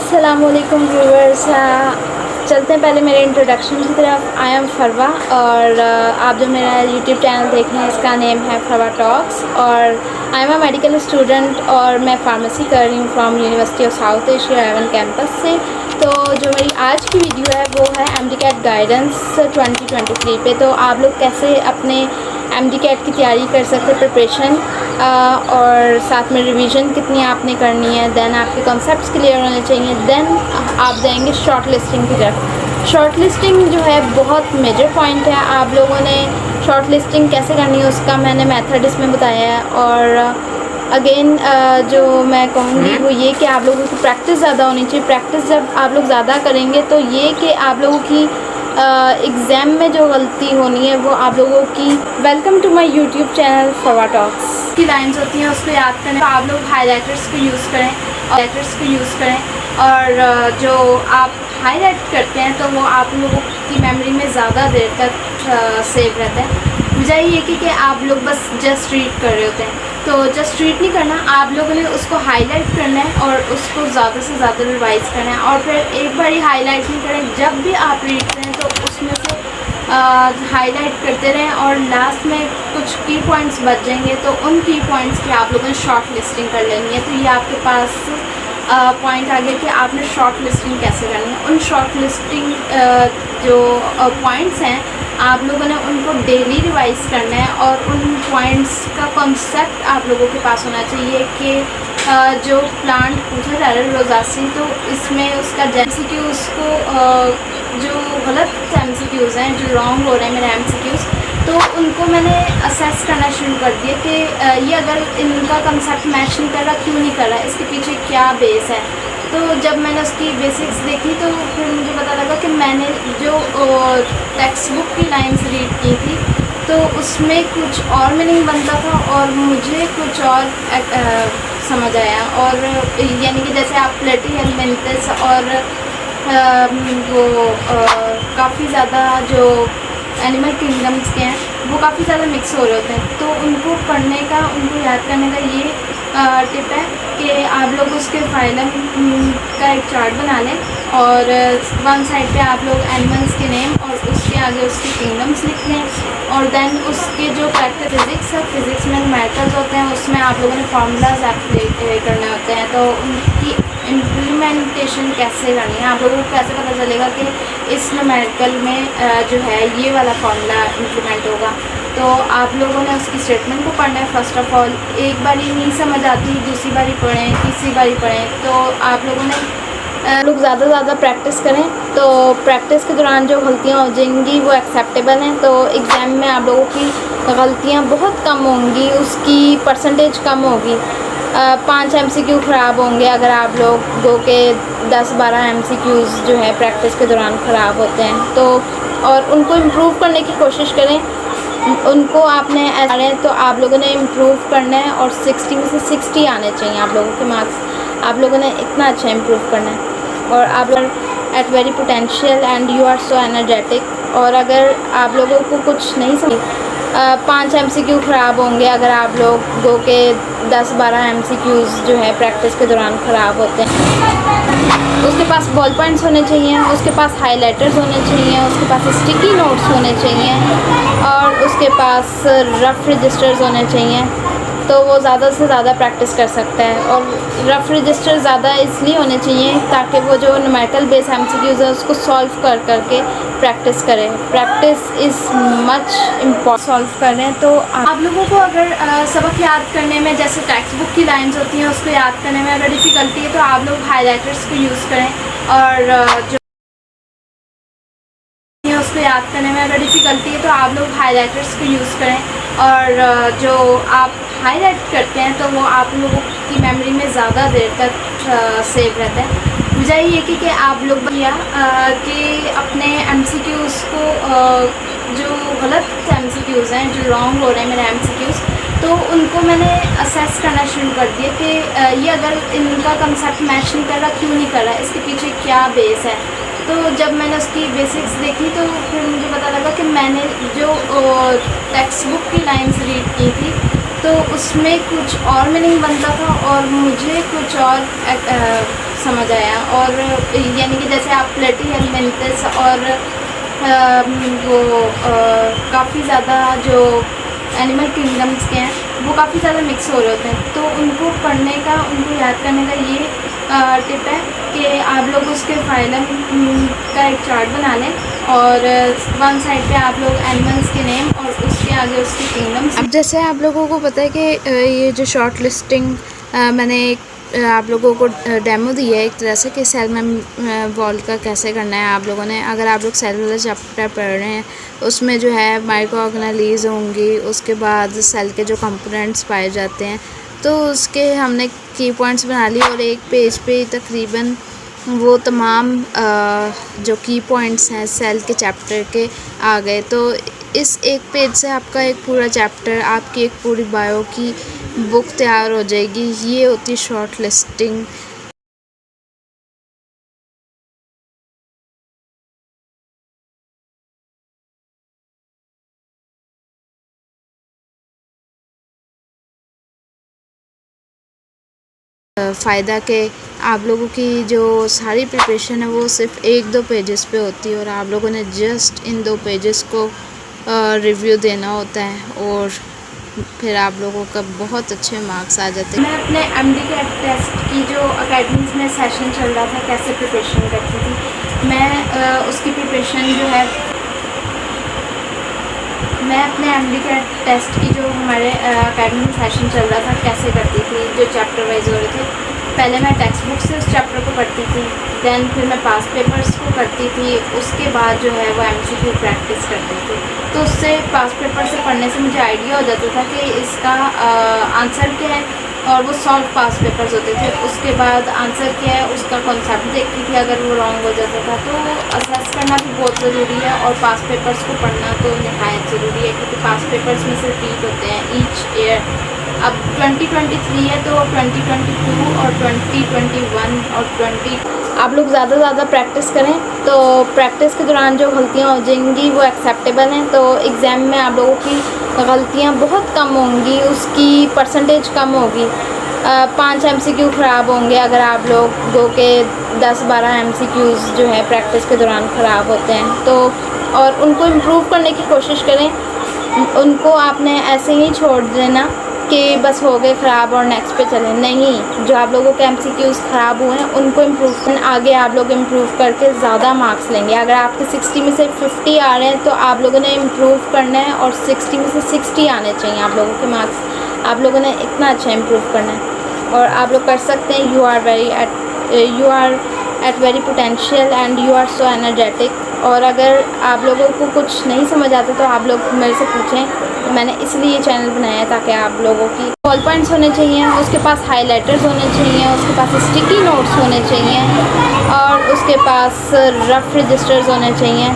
अस्सलामुअलैकुम व्यूअर्स। चलते हैं पहले मेरे इंट्रोडक्शन की तरफ। आई एम फरवा और आप जो मेरा यूट्यूब चैनल देख रहे हैं इसका नेम है फरवा टॉक्स। और I am a medical student और मैं फार्मेसी कर रही हूँ from university of South Asia Avon campus से। तो जो मेरी आज की वीडियो है वो है MD-CAT गाइडेंस 2023 पे। तो आप लोग कैसे अपने MD-CAT की तैयारी कर सकते हैं, प्रिपरेशन और साथ में रिवीजन कितनी आपने करनी है, देन आपके कॉन्सेप्ट्स क्लियर होने चाहिए, देन आप जाएंगे शॉर्ट लिस्टिंग की तरफ। शॉर्ट लिस्टिंग जो है बहुत मेजर पॉइंट है। आप लोगों ने शॉर्ट लिस्टिंग कैसे करनी है उसका मैंने मेथड इसमें बताया है। और अगेन जो मैं कहूँगी वो ये कि आप लोगों की प्रैक्टिस ज़्यादा होनी चाहिए। प्रैक्टिस जब आप लोग ज़्यादा करेंगे तो ये कि आप लोगों की एग्ज़ाम में जो गलती होनी है वो आप लोगों की। Welcome to my YouTube channel Farwa talks. की लाइंस होती हैं उसको याद करें तो आप लोग हाईलाइटर्स को यूज़ करें और जो आप हाईलाइट करते हैं तो वो आप लोगों की मेमोरी में ज़्यादा देर तक सेव रहता है। वजह ये कि आप लोग बस जस्ट रीड कर रहे होते हैं। तो जस्ट रीड नहीं करना, आप लोगों ने उसको हाईलाइट करना है और उसको ज़्यादा से ज़्यादा रिवाइज़ करना है। और फिर एक बार ही हाईलाइट नहीं करें, जब भी आप रीड करें तो उसमें से हाईलाइट करते रहें और लास्ट में कुछ की पॉइंट्स बच जाएंगे तो उन की पॉइंट्स की आप लोगों ने शॉर्ट लिस्टिंग कर लेनी है। तो ये आपके पास पॉइंट आ गया कि आपने शॉर्ट लिस्टिंग कैसे करनी है। उन शॉर्ट लिस्टिंग जो पॉइंट्स हैं आप लोगों ने उनको डेली रिवाइज करना है और उन पॉइंट्स का कॉन्सेप्ट आप लोगों के पास होना चाहिए कि जो प्लांट पूछा जा रहा है रोज़ासी, तो इसमें उसका MCQs को जो गलत MCQs हैं, जो रॉन्ग हो रहे हैं मेरे MCQs, तो उनको मैंने असेस करना शुरू कर दिया कि ये अगर इनका कंसेप्ट मैच नहीं कर रहा, क्यों नहीं कर रहा, इसके पीछे क्या बेस है। तो जब मैंने उसकी बेसिक्स देखी तो फिर मुझे पता लगा कि मैंने जो टेक्स्ट बुक की लाइन्स रीड की थी तो उसमें कुछ और मीनिंग बनता था और मुझे कुछ और समझ आया। और यानी कि जैसे आप प्लेटी एलिमेंट्स और वो काफ़ी ज़्यादा जो एनिमल किंगडम्स के हैं वो काफ़ी ज़्यादा मिक्स हो रहे होते हैं। तो उनको पढ़ने का, उनको याद करने का ये टिप है कि आप लोग उसके फाइलम का एक चार्ट बना लें और वन साइड पे आप लोग एनिमल्स के नेम और उसके आगे उसके किंगडम्स लिख लें। और देन उसके जो प्रैक्टिस फिज़िक्स है, फिज़िक्स में न्यूमेरिकल्स होते हैं, उसमें आप लोगों ने फार्मूलाज एप्लाई करने होते हैं। तो उनकी इम्प्लीमेंटेशन कैसे करनी है, आप लोगों को कैसे पता चलेगा कि इस न्यूमेरिकल में जो है ये वाला फार्मूला इम्प्लीमेंट होगा। तो आप लोगों ने उसकी स्टेटमेंट को पढ़ना है। फ़र्स्ट ऑफ़ ऑल एक बारी नहीं समझ आती, दूसरी बारी पढ़ें, तीसरी बारी पढ़ें। तो आप लोगों ने लोग ज़्यादा से ज़्यादा प्रैक्टिस करें तो प्रैक्टिस के दौरान जो गलतियाँ हो जाएंगी वो एक्सेप्टेबल हैं। तो एग्ज़ाम में आप लोगों की गलतियाँ बहुत कम होंगी, उसकी परसेंटेज कम होगी। 5 MCQ ख़राब होंगे अगर आप लोगों के 10-12 MCQs जो है प्रैक्टिस के दौरान ख़राब होते हैं। तो और उनको इम्प्रूव करने की कोशिश करें। उनको आपने आ रहे हैं तो आप लोगों ने इम्प्रूव करना है और 60 में से 60 आने चाहिए आप लोगों के मार्क्स। आप लोगों ने इतना अच्छा इम्प्रूव करना है और आप लोग at very potential and you are so energetic. और अगर आप लोगों को कुछ नहीं समझ 5 MCQ ख़राब होंगे अगर आप लोगों के 10-12 MCQs जो है प्रैक्टिस के दौरान ख़राब होते हैं। उसके पास बॉल पॉइंट्स होने चाहिए, उसके पास हाइलाइटर्स होने चाहिए, उसके पास स्टिकी नोट्स होने चाहिए और उसके पास रफ़ रजिस्टर्स होने चाहिए। तो वो ज़्यादा से ज़्यादा प्रैक्टिस कर सकता है। और रफ़ रजिस्टर ज़्यादा इसलिए होने चाहिए ताकि वो जो न्यूमेरिकल बेस MCQs है उसको सॉल्व कर करके प्रैक्टिस करें। Practice is much important. Solve करें तो आप लोगों को अगर सबक याद करने में, जैसे टेक्स्ट बुक की लाइन्स होती हैं उसको याद करने में अगर डिफ़िकल्टी है तो आप लोग हाईलाइटर्स को यूज़ करें। और जो उसको याद करने में अगर डिफ़िकल्टी है तो आप लोग हाईलाइटर्स को यूज़ करें। और जो आप हाईलाइट करते हैं तो वो आप लोगों की मेमोरी में ज़्यादा देर तक सेव रहता है। वजह ये कि आप लोग किया कि अपने MCQs को जो गलत MCQs हैं, जो रॉन्ग हो रहे हैं मेरे MCQs, तो उनको मैंने असेस करना शुरू कर दिया कि ये अगर इनका कंसेप्ट मैच नहीं कर रहा, क्यों नहीं कर रहा, इसके पीछे क्या बेस है। तो जब मैंने उसकी बेसिक्स देखी तो फिर मुझे पता लगा कि मैंने जो टेक्स्ट बुक की लाइन्स रीड की थी तो उसमें कुछ और मीनिंग बनता था और मुझे से कुछ और समझ आया। और यानी कि जैसे आप प्लेटी एलिमेंटस और वो काफ़ी ज़्यादा जो एनिमल किंगडम्स के हैं वो काफ़ी ज़्यादा मिक्स हो रहे होते हैं, तो उनको पढ़ने का, उनको याद करने का ये टिप है कि आप लोग उसके फाइलम का एक चार्ट बना लें और वन साइड पे आप लोग एनिमल्स के नेम और उसके आगे उसके किंगडम्स। अब जैसे आप लोगों को पता है कि ये जो शॉर्ट लिस्टिंग मैंने एक आप लोगों को डेमो दी है एक तरह से कि सेल में वॉल का कैसे करना है आप लोगों ने। अगर आप लोग सेल वाला चैप्टर पढ़ रहे हैं उसमें जो है माइक्रो ऑर्गेनेलीज होंगी, उसके बाद सेल के जो कंपोनेंट्स पाए जाते हैं, तो उसके हमने की पॉइंट्स बना लिए और एक पेज पे तकरीबन वो तमाम जो की पॉइंट्स हैं सेल के चैप्टर के आ गए। तो इस एक पेज से आपका एक पूरा चैप्टर, आपकी एक पूरी बायो की बुक तैयार हो जाएगी। ये होती शॉर्ट लिस्टिंग। फ़ायदा के आप लोगों की जो सारी प्रिपरेशन है वो सिर्फ एक दो पेजेस पे होती है और आप लोगों ने जस्ट इन दो पेजेस को रिव्यू देना होता है और फिर आप लोगों का बहुत अच्छे मार्क्स आ जाते हैं। मैं अपने एमडी के टेस्ट की जो अकेडमीज़ में सेशन चल रहा था कैसे प्रिपरेशन करती थी, मैं उसकी प्रिपरेशन जो है मैं अपने एमडी के टेस्ट की जो हमारे अकेडमी में सेशन चल रहा था कैसे करती थी, जो चैप्टर वाइज हो रहे थे। पहले मैं टेक्स्ट बुक से उस चैप्टर को पढ़ती थी, देन फिर मैं पास पेपर्स को करती थी, उसके बाद जो है वो एमसीक्यू प्रैक्टिस करती थी। तो उससे पास पेपर से पढ़ने से मुझे आइडिया हो जाता था कि इसका आंसर क्या है और वो सॉल्व पास पेपर्स होते थे। उसके बाद आंसर क्या है उसका कॉन्सेप्ट देखती थी, अगर वो रॉन्ग हो जाता था तो असेस करना भी बहुत ज़रूरी है और पास पेपर्स को पढ़ना तो नहायत ज़रूरी है क्योंकि पास पेपर्स में से रिपीट होते हैं ईच ईयर। अब 2023 है तो 2022 और 2021 और 20 आप लोग ज़्यादा से ज़्यादा प्रैक्टिस करें तो प्रैक्टिस के दौरान जो गलतियाँ हो जाएंगी वो एक्सेप्टेबल हैं। तो एग्ज़ाम में आप लोगों की गलतियाँ बहुत कम होंगी, उसकी परसेंटेज कम होगी। 5 एमसीक्यू ख़राब होंगे अगर आप लोगों के 10-12 एमसीक्यूज़ जो है प्रैक्टिस के दौरान ख़राब होते हैं। तो और उनको इम्प्रूव करने की कोशिश करें, उनको आपने ऐसे ही छोड़ देना कि बस हो गए ख़राब और नेक्स्ट पे चलें, नहीं। जो आप लोगों के एमसीक्यूज़ ख़राब हुए हैं उनको इम्प्रूव करना, आगे आप लोग इम्प्रूव करके ज़्यादा मार्क्स लेंगे। अगर आपके 60 में से 50 आ रहे हैं तो आप लोगों ने इम्प्रूव करना है और 60 में से 60 आने चाहिए आप लोगों के मार्क्स। आप लोगों ने इतना अच्छा इम्प्रूव करना है और आप लोग कर सकते हैं। You are at very potential and you are so energetic. और अगर आप लोगों को कुछ नहीं समझ आता तो आप लोग मेरे से पूछें। मैंने इसलिए ये चैनल बनाया है ताकि आप लोगों की बॉल पॉइंट्स होने चाहिए, उसके पास हाइलाइटर्स होने चाहिए, उसके पास स्टिकी नोट्स होने चाहिए और उसके पास रफ़ रजिस्टर्स होने चाहिए।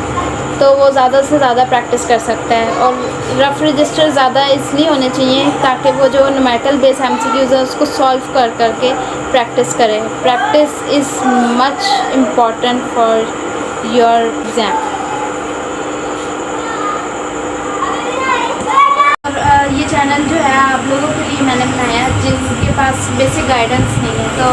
तो वो ज़्यादा से ज़्यादा प्रैक्टिस कर सकता है। और रफ़ रजिस्टर ज़्यादा इसलिए होने चाहिए ताकि वो जो न्यूमेरिकल बेस एमसीक्यूज़ है उसको सॉल्व कर करके प्रैक्टिस करें। Practice is much important for your exam. और ये चैनल जो है आप लोगों के लिए मैंने बनाया है जिनके पास बेसिक गाइडेंस नहीं है, तो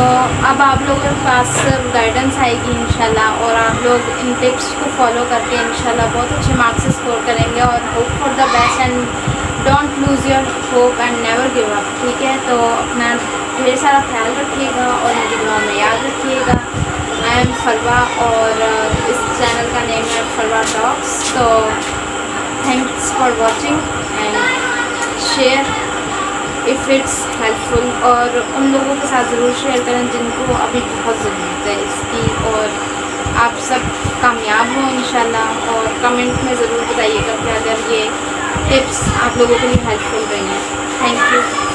अब आप लोगों के पास गाइडेंस आएगी इंशाल्लाह और आप लोग इन टिप्स को फॉलो करके इंशाल्लाह बहुत अच्छे मार्क्स स्कोर करेंगे। और hope for the best and don't lose your hope and never give up. ठीक है, तो अपना ढेर सारा ख्याल रखिएगा और मेरी दुआ में याद रखिएगा। आई एम फरवा और इस चैनल का नेम है फरवा टॉक्स। तो thanks for watching and share if it's helpful. और उन लोगों के साथ ज़रूर शेयर करें जिनको अभी बहुत ज़रूरत है इसकी। और आप सब कामयाब हों इंशाल्लाह और कमेंट में ज़रूर बताइएगा कि अगर ये टिप्स आप लोगों के लिए हेल्पफुल रही हैं। Thank you.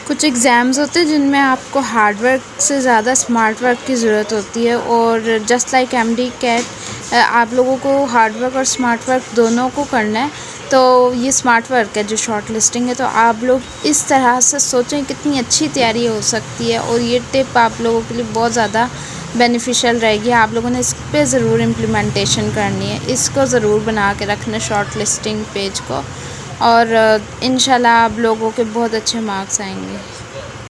कुछ एग्ज़ाम्स होते हैं जिनमें आपको हार्ड वर्क से ज़्यादा स्मार्ट वर्क की ज़रूरत होती है, और जस्ट लाइक एमडी कैट आप लोगों को हार्ड वर्क और स्मार्ट वर्क दोनों को करना है। तो ये स्मार्ट वर्क है जो शॉर्ट लिस्टिंग है, तो आप लोग इस तरह से सोचें कितनी अच्छी तैयारी हो सकती है, और ये टिप आप लोगों के लिए बहुत ज़्यादा बेनिफिशियल रहेगी। आप लोगों ने इस पे ज़रूर इम्प्लीमेंटेशन करनी है, इसको ज़रूर बना के रखना शॉर्ट लिस्टिंग पेज को, और इंशाल्लाह आप लोगों के बहुत अच्छे मार्क्स आएंगे।